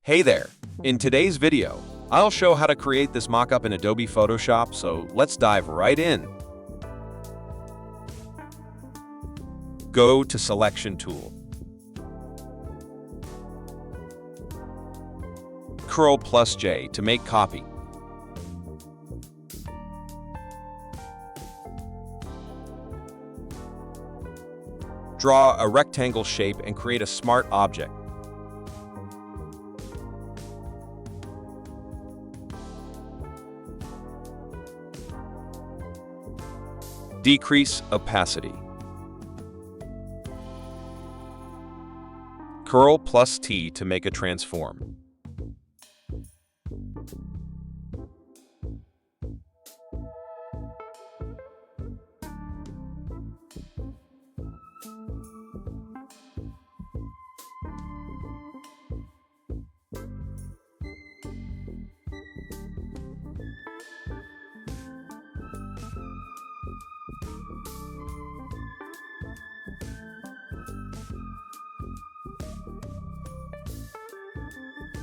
Hey there! In today's video, I'll show how to create this mockup in Adobe Photoshop, so let's dive right in. Go to Selection Tool. Ctrl+J to make copy. Draw a rectangle shape and create a smart object. Decrease opacity. Ctrl+T to make a transform.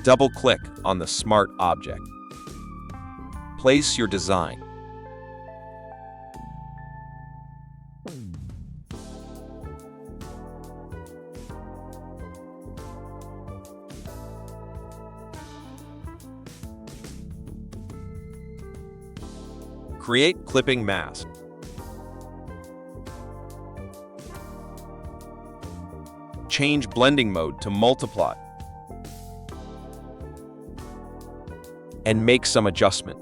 Double-click on the smart object. Place your design. Create clipping mask. Change blending mode to multiply. And make some adjustment.